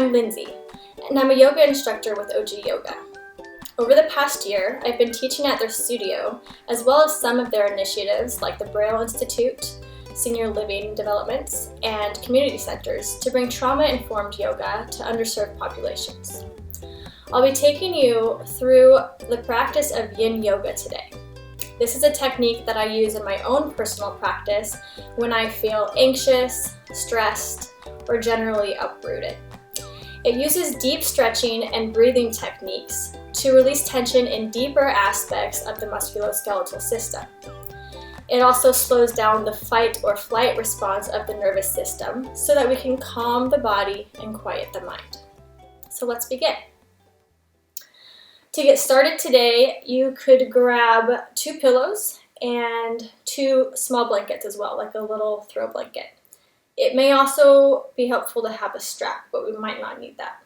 I'm Lyndsay, and I'm a yoga instructor with OG Yoga. Over the past year, I've been teaching at their studio, as well as some of their initiatives like the Braille Institute, senior living developments, and community centers to bring trauma-informed yoga to underserved populations. I'll be taking you through the practice of Yin Yoga today. This is a technique that I use in my own personal practice when I feel anxious, stressed, or generally uprooted. It uses deep stretching and breathing techniques to release tension in deeper aspects of the musculoskeletal system. It also slows down the fight or flight response of the nervous system so that we can calm the body and quiet the mind. So let's begin. To get started today, you could grab 2 pillows and 2 small blankets as well, like a little throw blanket. It may also be helpful to have a strap, but we might not need that.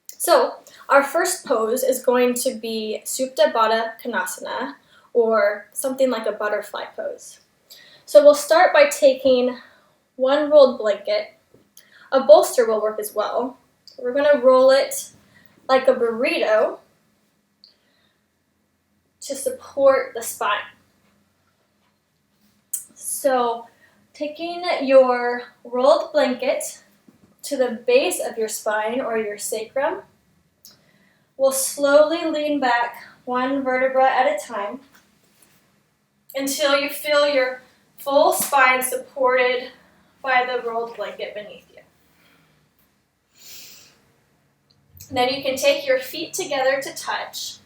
So our first pose is going to be Supta Baddha Konasana, or something like a butterfly pose. So we'll start by taking 1 rolled blanket. A bolster will work as well. We're going to roll it like a burrito to support the spine. So taking your rolled blanket to the base of your spine or your sacrum, we'll slowly lean back 1 vertebra at a time until you feel your full spine supported by the rolled blanket beneath you. Then you can take your feet together to touch.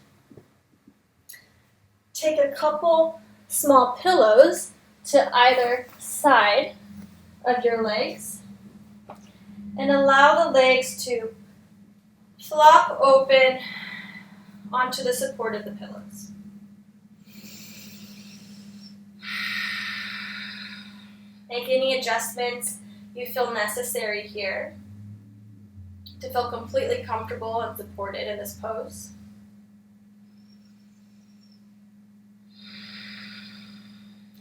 Take a couple small pillows to either side of your legs and allow the legs to flop open onto the support of the pillows. Make any adjustments you feel necessary here to feel completely comfortable and supported in this pose.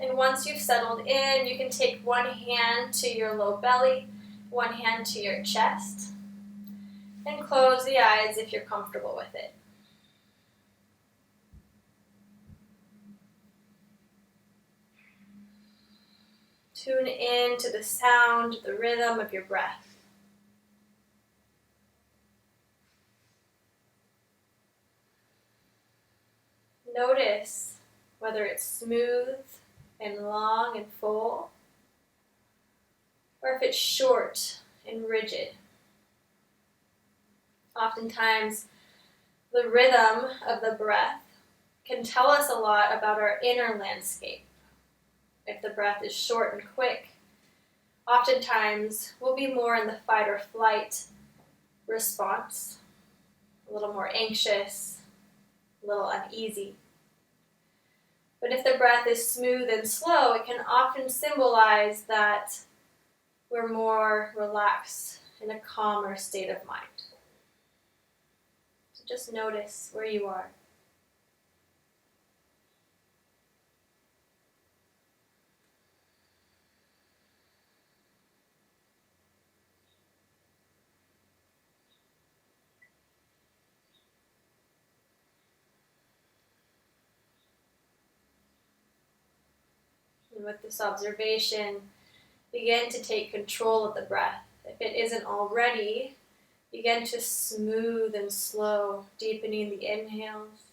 And once you've settled in, you can take 1 hand to your low belly, 1 hand to your chest, and close the eyes if you're comfortable with it. Tune in to the sound, the rhythm of your breath. Notice whether it's smooth and long and full, or if it's short and rigid. Oftentimes, the rhythm of the breath can tell us a lot about our inner landscape. If the breath is short and quick, oftentimes we'll be more in the fight or flight response, a little more anxious, a little uneasy. But if the breath is smooth and slow, it can often symbolize that we're more relaxed in a calmer state of mind. So just notice where you are. And with this observation, begin to take control of the breath. If it isn't already, begin to smooth and slow, deepening the inhales,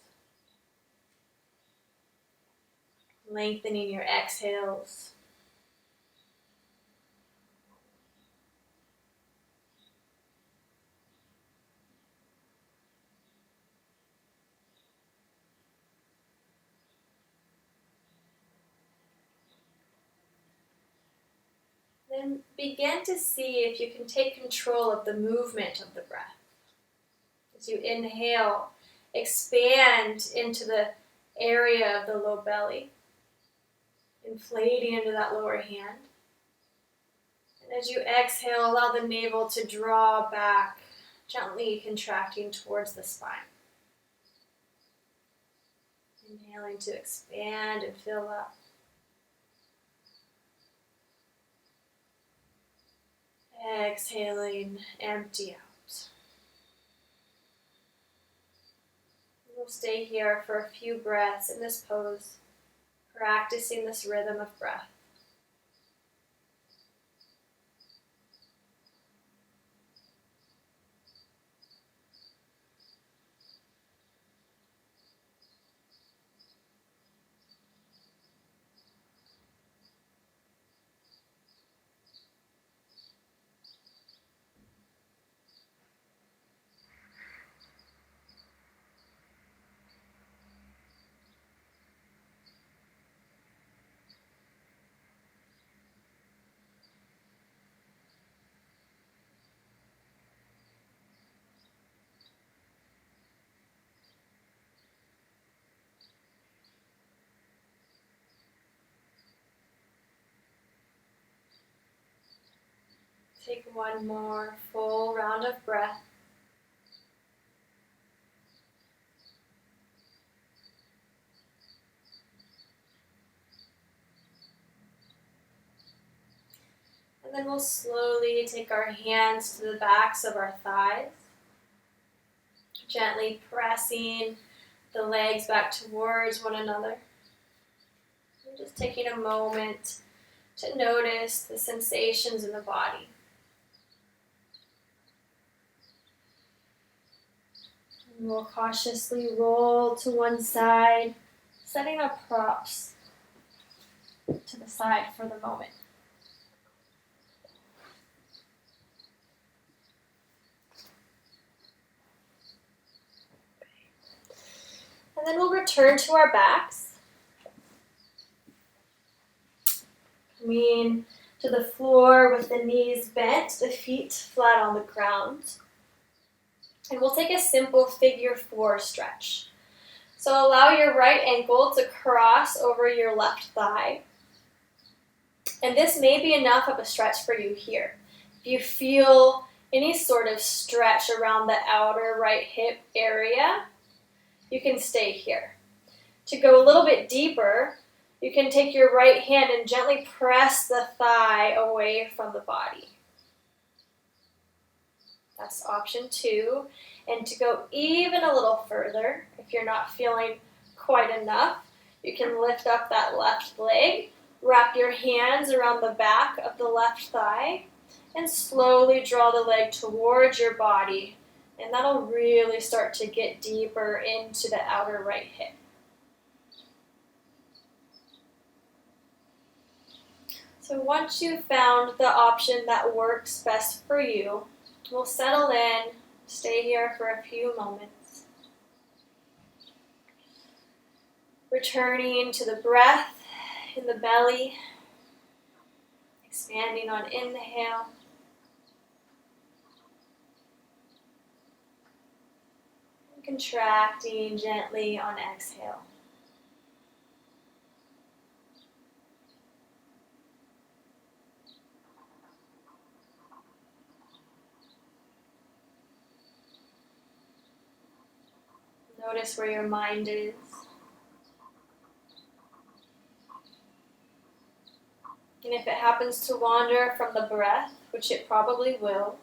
lengthening your exhales. Then begin to see if you can take control of the movement of the breath. As you inhale, expand into the area of the low belly, inflating into that lower hand. And as you exhale, allow the navel to draw back, gently contracting towards the spine. Inhaling to expand and fill up. Exhaling, empty out. We'll stay here for a few breaths in this pose, practicing this rhythm of breath. Take one more full round of breath. And then we'll slowly take our hands to the backs of our thighs, gently pressing the legs back towards one another. And just taking a moment to notice the sensations in the body. And we'll cautiously roll to one side, setting up props to the side for the moment. And then we'll return to our backs. Coming to the floor with the knees bent, the feet flat on the ground. And we'll take a simple figure 4 stretch. So allow your right ankle to cross over your left thigh. And this may be enough of a stretch for you here. If you feel any sort of stretch around the outer right hip area, you can stay here. To go a little bit deeper, you can take your right hand and gently press the thigh away from the body. That's option 2. And to go even a little further, if you're not feeling quite enough, you can lift up that left leg, wrap your hands around the back of the left thigh, and slowly draw the leg towards your body. And that'll really start to get deeper into the outer right hip. So once you've found the option that works best for you, we'll settle in, stay here for a few moments. Returning to the breath in the belly, expanding on inhale. And contracting gently on exhale. Notice where your mind is. And if it happens to wander from the breath, which it probably will,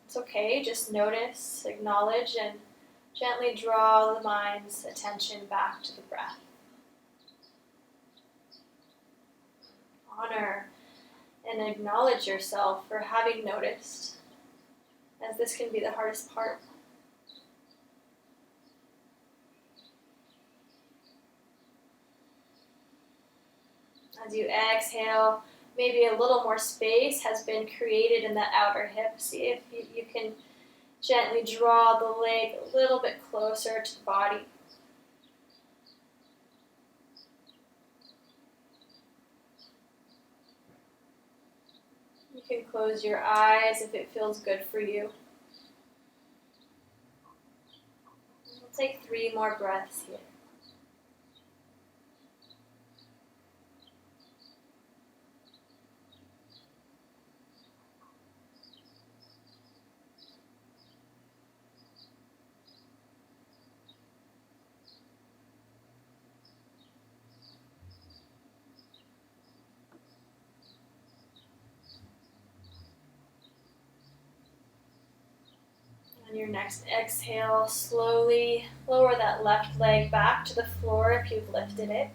it's okay. Just notice, acknowledge, and gently draw the mind's attention back to the breath. Honor and acknowledge yourself for having noticed, as this can be the hardest part. As you exhale, maybe a little more space has been created in the outer hip. See if you can gently draw the leg a little bit closer to the body. You can close your eyes if it feels good for you. We'll take 3 more breaths here. your next exhale, slowly lower that left leg back to the floor if you've lifted it.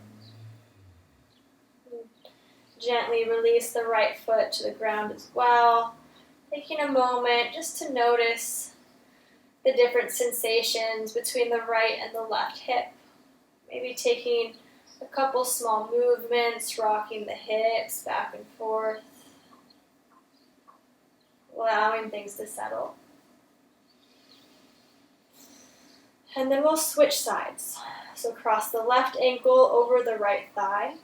Gently release the right foot to the ground as well. Taking a moment just to notice the different sensations between the right and the left hip. Maybe taking a couple small movements, rocking the hips back and forth, allowing things to settle. And then we'll switch sides. So cross the left ankle over the right thigh.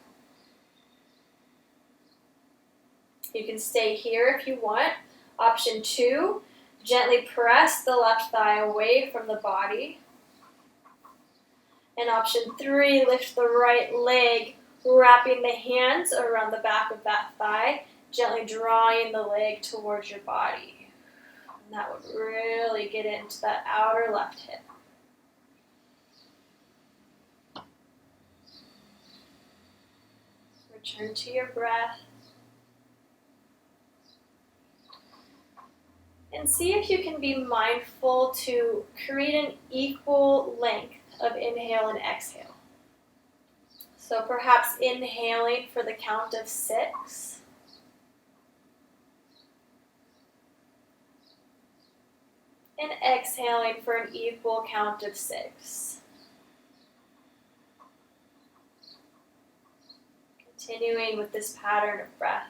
You can stay here if you want. Option 2, gently press the left thigh away from the body. And option 3, lift the right leg, wrapping the hands around the back of that thigh, gently drawing the leg towards your body. And that would really get into that outer left hip. Return to your breath. And see if you can be mindful to create an equal length of inhale and exhale. So perhaps inhaling for the count of 6. And exhaling for an equal count of 6. Continuing with this pattern of breath.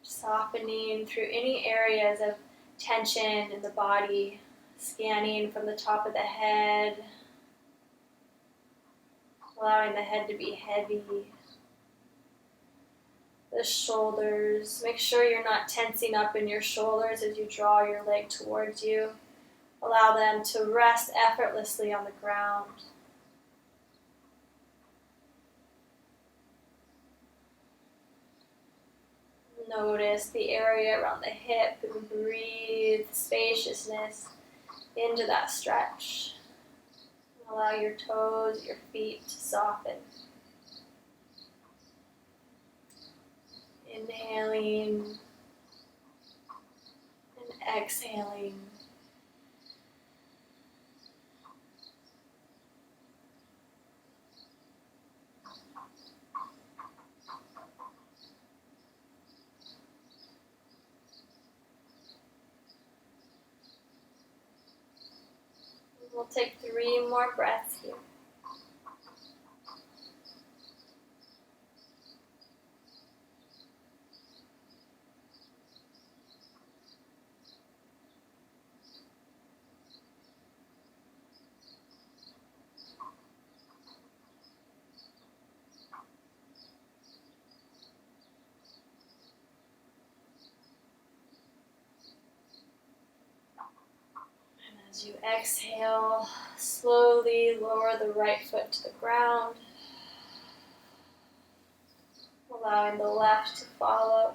Softening through any areas of tension in the body, scanning from the top of the head, allowing the head to be heavy, the shoulders. Make sure you're not tensing up in your shoulders as you draw your leg towards you. Allow them to rest effortlessly on the ground. Notice the area around the hip and breathe spaciousness into that stretch. Allow your toes, your feet to soften. Inhaling and exhaling. We'll take 3 more breaths here. As you exhale, slowly lower the right foot to the ground, allowing the left to follow.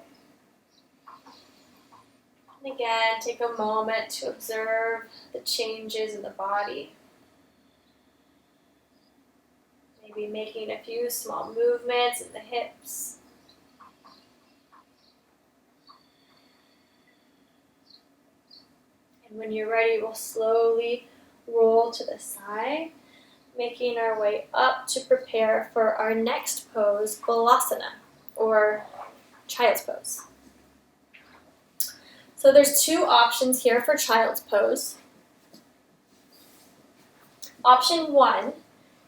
And again, take a moment to observe the changes in the body. Maybe making a few small movements in the hips. When you're ready, we'll slowly roll to the side, making our way up to prepare for our next pose, Balasana, or Child's Pose. So there's 2 options here for Child's Pose. Option 1,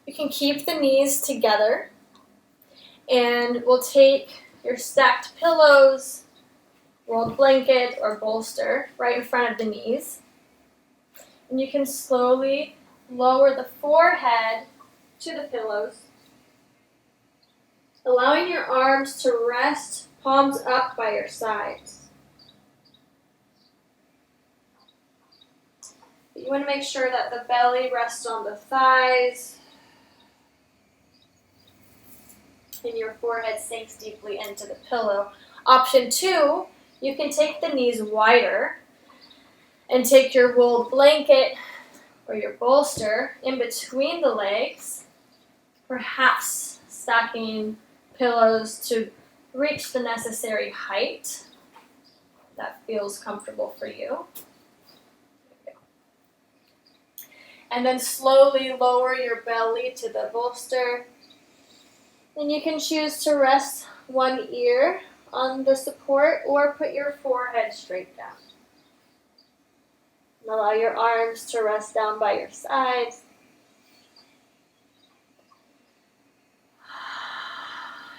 you can keep the knees together, and we'll take your stacked pillows, rolled blanket or bolster right in front of the knees. And you can slowly lower the forehead to the pillows, allowing your arms to rest palms up by your sides. You want to make sure that the belly rests on the thighs and your forehead sinks deeply into the pillow. Option 2, you can take the knees wider and take your rolled blanket or your bolster in between the legs, perhaps stacking pillows to reach the necessary height that feels comfortable for you. And then slowly lower your belly to the bolster. And you can choose to rest one ear on the support or put your forehead straight down. And allow your arms to rest down by your sides.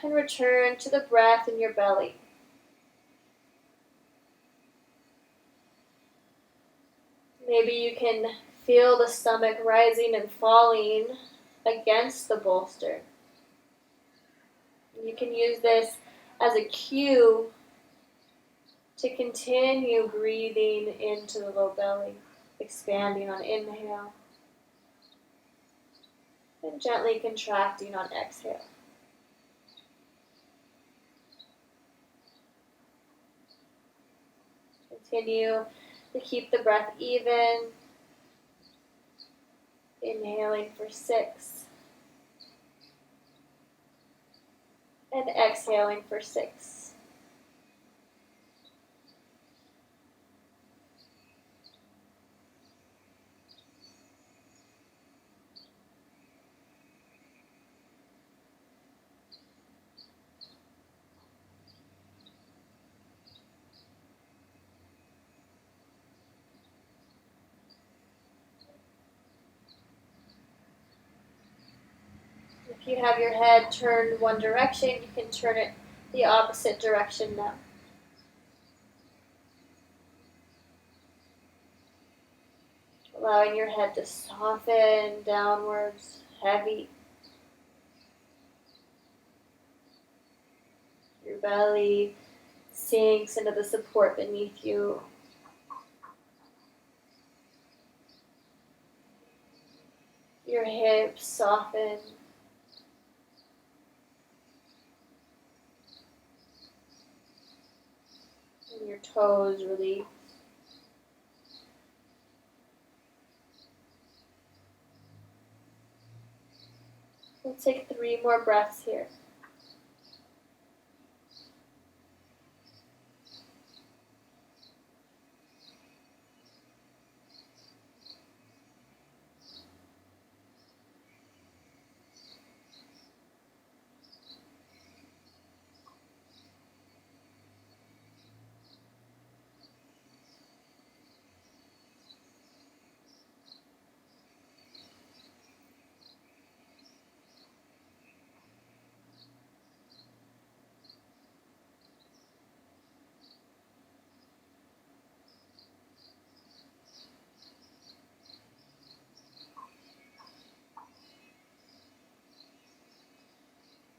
And return to the breath in your belly. Maybe you can feel the stomach rising and falling against the bolster. You can use this as a cue to continue breathing into the low belly, expanding on inhale, and gently contracting on exhale. Continue to keep the breath even. Inhaling for 6. And exhaling for 6. If you have your head turned one direction, you can turn it the opposite direction now. Allowing your head to soften downwards, heavy. Your belly sinks into the support beneath you. Your hips soften. And your toes release. We'll take 3 more breaths here.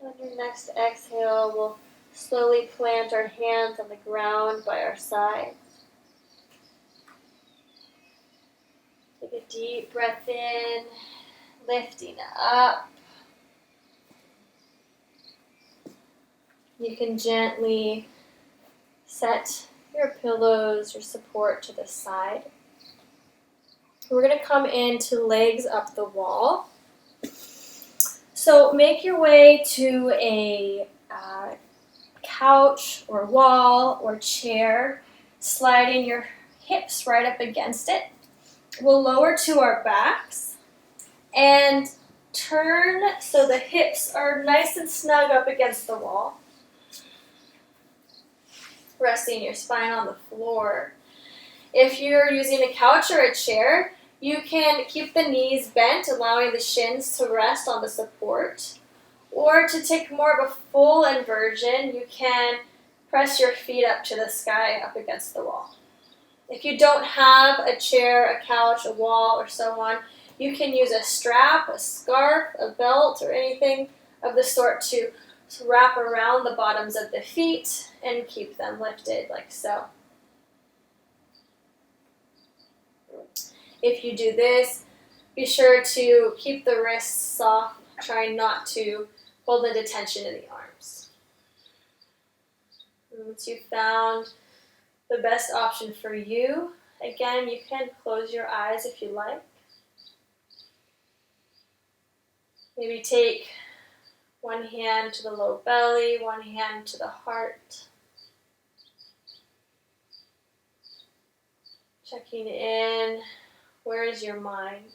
On your next exhale, we'll slowly plant our hands on the ground by our sides. Take a deep breath in, lifting up. You can gently set your pillows or support to the side. We're going to come into legs up the wall. So make your way to a couch or wall or chair, sliding your hips right up against it. We'll lower to our backs and turn so the hips are nice and snug up against the wall. Resting your spine on the floor. If you're using a couch or a chair, you can keep the knees bent, allowing the shins to rest on the support. Or to take more of a full inversion, you can press your feet up to the sky up against the wall. If you don't have a chair, a couch, a wall, or so on, you can use a strap, a scarf, a belt, or anything of the sort to wrap around the bottoms of the feet and keep them lifted like so. If you do this, be sure to keep the wrists soft, trying not to hold into tension in the arms. And once you've found the best option for you, again, you can close your eyes if you like. Maybe take One hand to the low belly, one hand to the heart. Checking in, where is your mind?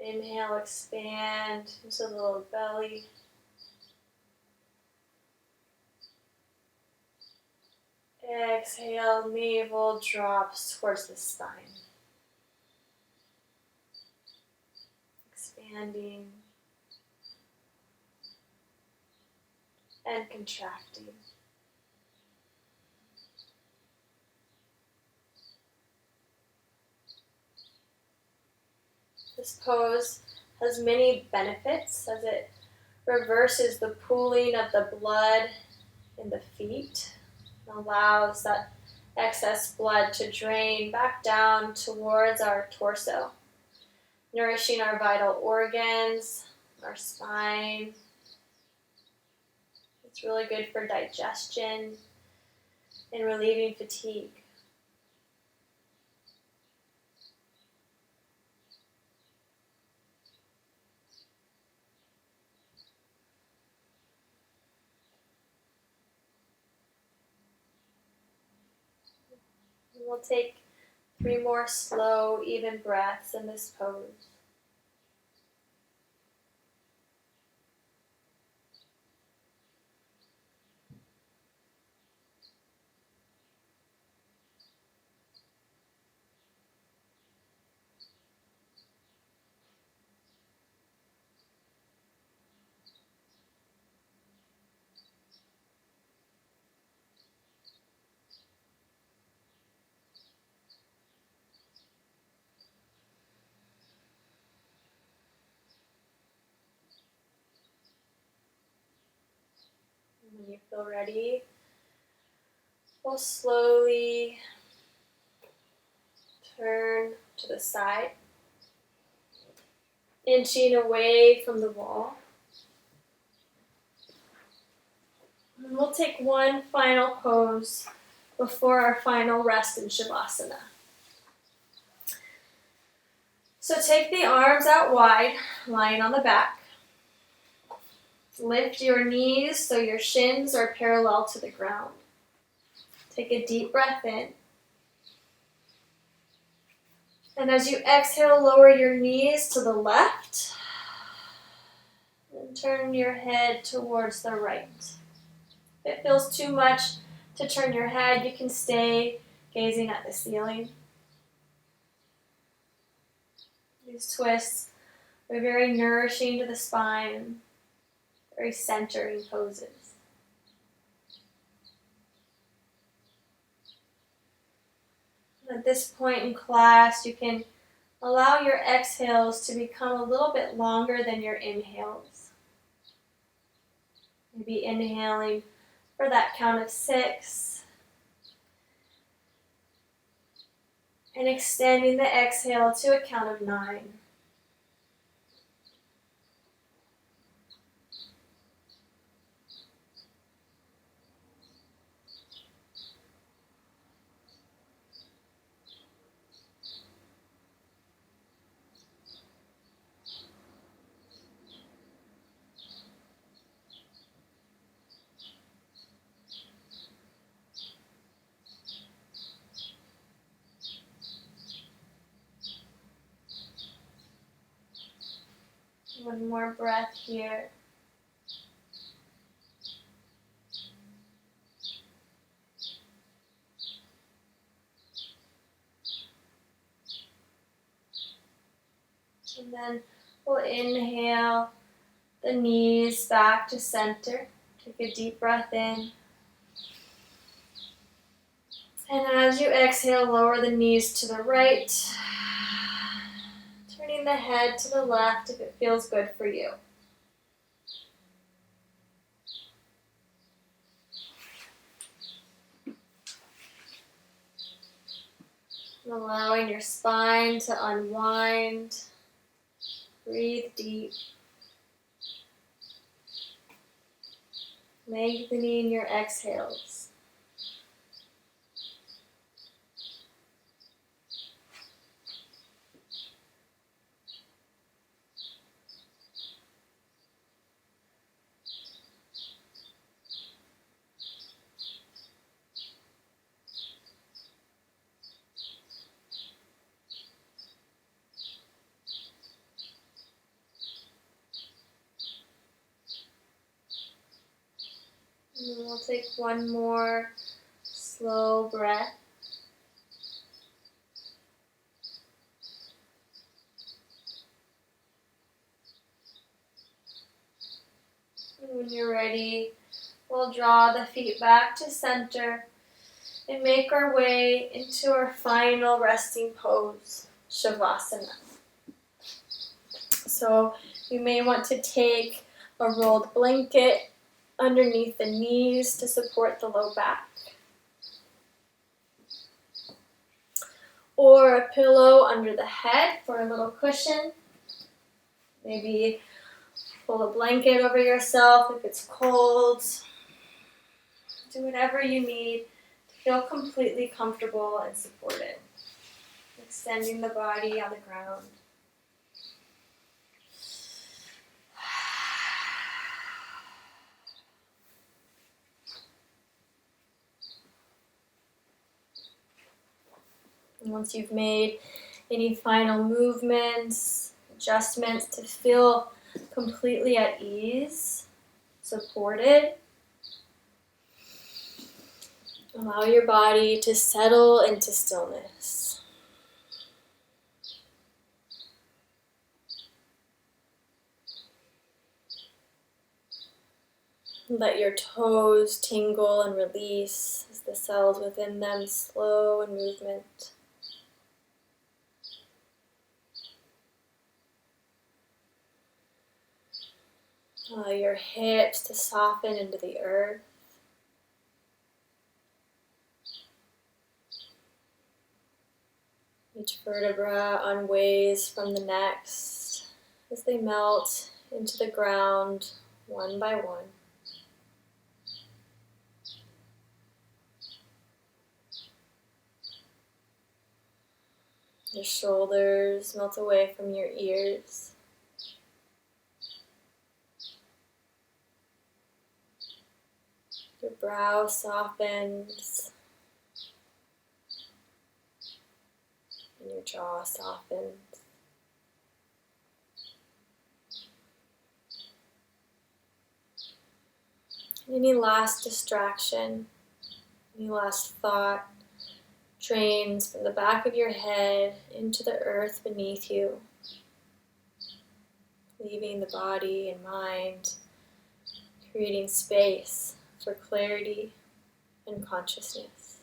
Inhale, expand into the low belly. Exhale, navel drops towards the spine. Expanding and contracting. This pose has many benefits as it reverses the pooling of the blood in the feet and allows that excess blood to drain back down towards our torso, nourishing our vital organs, our spine. It's really good for digestion and relieving fatigue. We'll take 3 more slow, even breaths in this pose. When you feel ready, we'll slowly turn to the side, inching away from the wall. And we'll take one final pose before our final rest in Savasana. So take the arms out wide, lying on the back. Lift your knees so your shins are parallel to the ground. Take a deep breath in. And as you exhale, lower your knees to the left. And turn your head towards the right. If it feels too much to turn your head, you can stay gazing at the ceiling. These twists are very nourishing to the spine, very centering poses. At this point in class, you can allow your exhales to become a little bit longer than your inhales. Maybe inhaling for that count of 6. And extending the exhale to a count of 9. One more breath here. And then we'll inhale the knees back to center. Take a deep breath in. And as you exhale, lower the knees to the right. Turning the head to the left if it feels good for you. And allowing your spine to unwind. Breathe deep. Lengthening your exhales. And then we'll take one more slow breath. And when you're ready, we'll draw the feet back to center and make our way into our final resting pose, Savasana. So you may want to take a rolled blanket underneath the knees to support the low back, or a pillow under the head for a little cushion. Maybe pull a blanket over yourself if it's cold. Do whatever you need to feel completely comfortable and supported. Extending the body on the ground. And once you've made any final movements, adjustments to feel completely at ease, supported, allow your body to settle into stillness. Let your toes tingle and release as the cells within them slow in movement. Allow your hips to soften into the earth. Each vertebra unweighs from the next as they melt into the ground one by one. Your shoulders melt away from your ears. Your brow softens. And your jaw softens. Any last distraction, any last thought drains from the back of your head into the earth beneath you, leaving the body and mind, creating space for clarity and consciousness.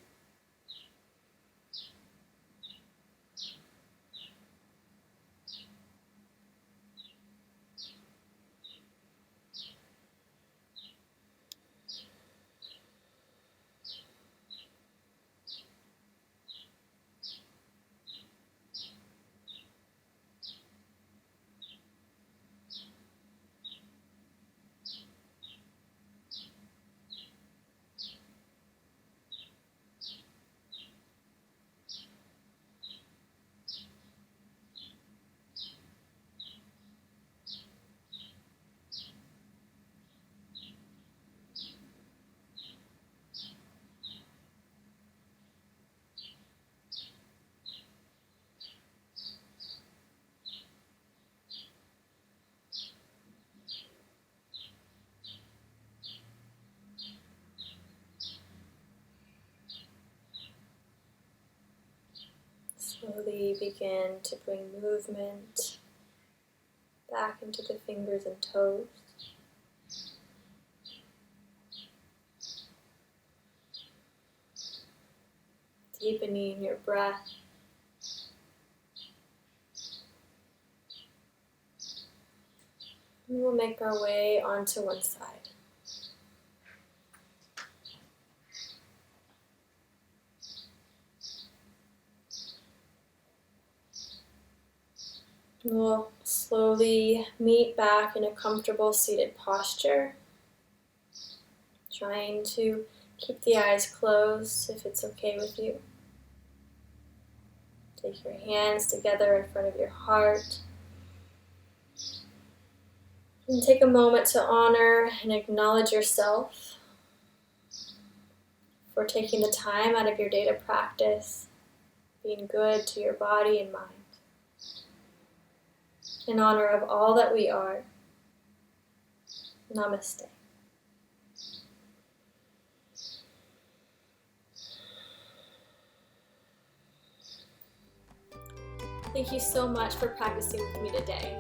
Slowly begin to bring movement back into the fingers and toes. Deepening your breath. And we'll make our way onto one side. We'll slowly meet back in a comfortable seated posture, trying to keep the eyes closed if it's okay with you. Take your hands together in front of your heart. And take a moment to honor and acknowledge yourself for taking the time out of your day to practice being good to your body and mind. In honor of all that we are. Namaste. Thank you so much for practicing with me today.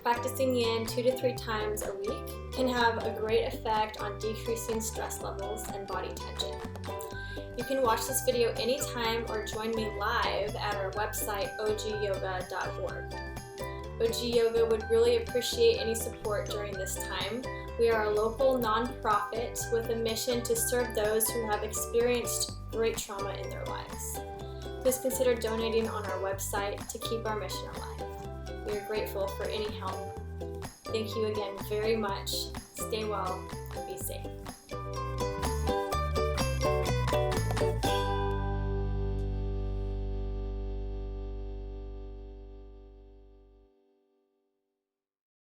Practicing Yin 2 to 3 times a week can have a great effect on decreasing stress levels and body tension. You can watch this video anytime or join me live at our website ogyoga.org. OG Yoga would really appreciate any support during this time. We are a local nonprofit with a mission to serve those who have experienced great trauma in their lives. Please consider donating on our website to keep our mission alive. We are grateful for any help. Thank you again very much. Stay well and be safe.